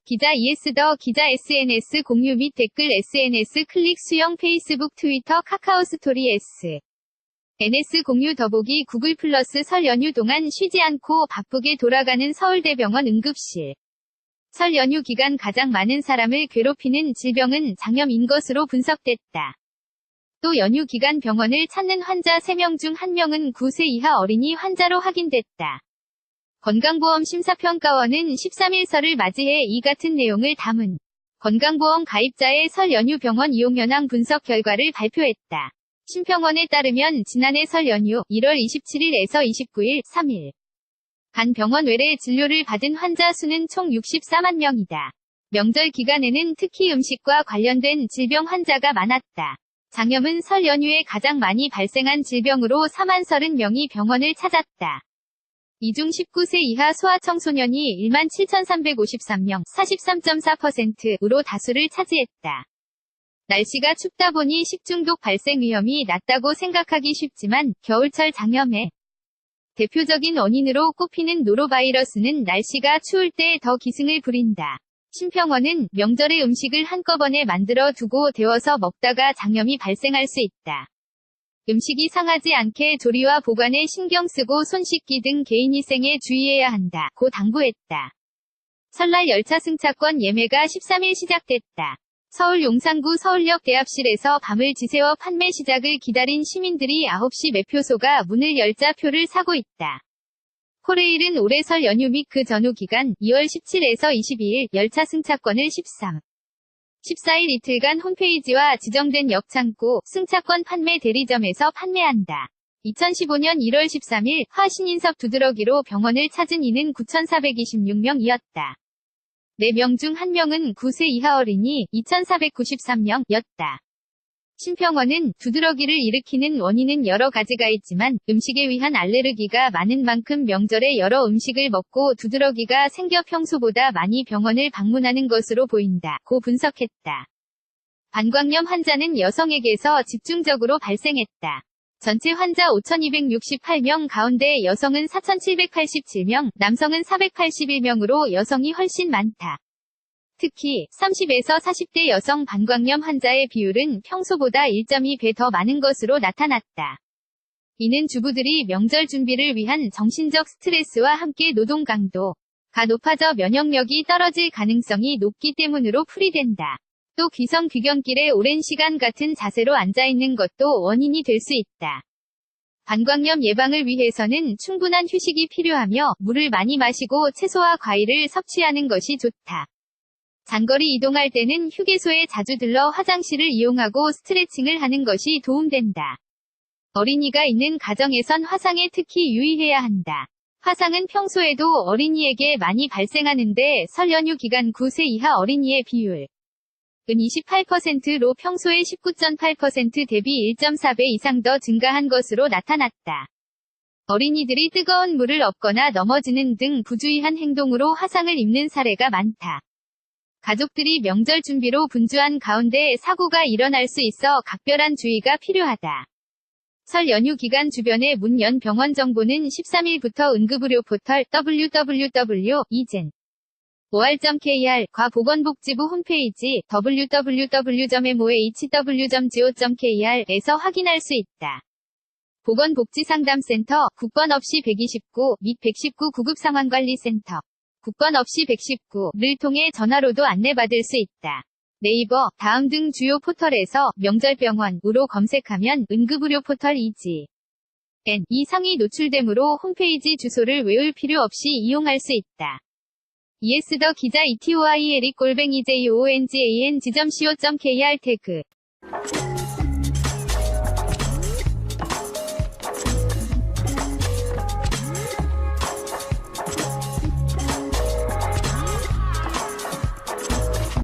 기자 더 기자 SNS 공유 및 댓글 SNS 클릭 수영 페이스북 트위터 카카오 스토리 SNS 공유 더보기 구글 플러스 설 연휴 동안 쉬지 않고 바쁘게 돌아가는 서울대병원 응급실. 설 연휴 기간 가장 많은 사람을 괴롭히는 질병은 장염인 것으로 분석됐다. 또 연휴 기간 병원을 찾는 환자 3명 중 1명은 9세 이하 어린이 환자로 확인됐다. 건강보험 심사평가원은 13일 설을 맞이해 이 같은 내용을 담은 건강보험 가입자의 설 연휴 병원 이용 현황 분석 결과를 발표했다. 심평원에 따르면 지난해 설 연휴 1월 27일에서 29일 3일 간 병원 외래 진료를 받은 환자 수는 총 64만 명이다. 명절 기간에는 특히 음식과 관련된 질병 환자가 많았다. 장염은 설 연휴에 가장 많이 발생한 질병으로 4만 30명이 병원을 찾았다. 이 중 19세 이하 소아청소년이 17,353명, 43.4%로 다수를 차지했다. 날씨가 춥다 보니 식중독 발생 위험이 낮다고 생각하기 쉽지만 겨울철 장염의 대표적인 원인으로 꼽히는 노로바이러스는 날씨가 추울 때 더 기승을 부린다. 심평원은 명절에 음식을 한꺼번에 만들어 두고 데워서 먹다가 장염이 발생할 수 있다. 음식이 상하지 않게 조리와 보관에 신경 쓰고 손 씻기 등 개인위생에 주의해야 한다고 당부했다. 설날 열차 승차권 예매가 13일 시작됐다. 서울 용산구 서울역 대합실에서 밤을 지새워 판매 시작을 기다린 시민들이 9시 매표소가 문을 열자 표를 사고 있다. 코레일은 올해 설 연휴 및 그 전후 기간 2월 17에서 22일 열차 승차권을 14일 이틀간 홈페이지와 지정된 역창고, 승차권 판매 대리점에서 판매한다. 2015년 1월 13일 화신인섭 두드러기로 병원을 찾은 이는 9,426명이었다. 4명 중 1명은 9세 이하 어린이 2,493명이었다. 심평원은 두드러기를 일으키는 원인은 여러 가지가 있지만 음식에 의한 알레르기가 많은 만큼 명절에 여러 음식을 먹고 두드러기가 생겨 평소보다 많이 병원을 방문하는 것으로 보인다고 분석했다. 반광염 환자는 여성에게서 집중적으로 발생했다. 전체 환자 5,268명 가운데 여성은 4,787명, 남성은 481명으로 여성이 훨씬 많다. 특히 30에서 40대 여성 반광염 환자의 비율은 평소보다 1.2배 더 많은 것으로 나타났다. 이는 주부들이 명절 준비를 위한 정신적 스트레스와 함께 노동 강도가 높아져 면역력이 떨어질 가능성이 높기 때문으로 풀이된다. 또 귀성 귀경길에 오랜 시간 같은 자세로 앉아있는 것도 원인이 될 수 있다. 반광염 예방을 위해서는 충분한 휴식이 필요하며 물을 많이 마시고 채소와 과일을 섭취하는 것이 좋다. 장거리 이동할 때는 휴게소에 자주 들러 화장실을 이용하고 스트레칭을 하는 것이 도움된다. 어린이가 있는 가정에선 화상에 특히 유의해야 한다. 화상은 평소에도 어린이에게 많이 발생하는데 설 연휴 기간 9세 이하 어린이의 비율은 28%로 평소의 19.8% 대비 1.4배 이상 더 증가한 것으로 나타났다. 어린이들이 뜨거운 물을 엎거나 넘어지는 등 부주의한 행동으로 화상을 입는 사례가 많다. 가족들이 명절 준비로 분주한 가운데 사고가 일어날 수 있어 각별한 주의가 필요하다. 설 연휴 기간 주변의 문 연 병원 정보는 13일부터 응급의료 포털 www.izen5r.kr 과 보건복지부 홈페이지 www.mohw.go.kr에서 확인할 수 있다. 보건복지상담센터 국번 없이 129 및 119 구급상황관리센터 국번 없이 119를 통해 전화로도 안내받을 수 있다. 네이버, 다음 등 주요 포털에서 명절병원으로 검색하면 응급의료 포털 이 상위 노출되므로 홈페이지 주소를 외울 필요 없이 이용할 수 있다. 더 기자 etoile@jongan.co.kr 태그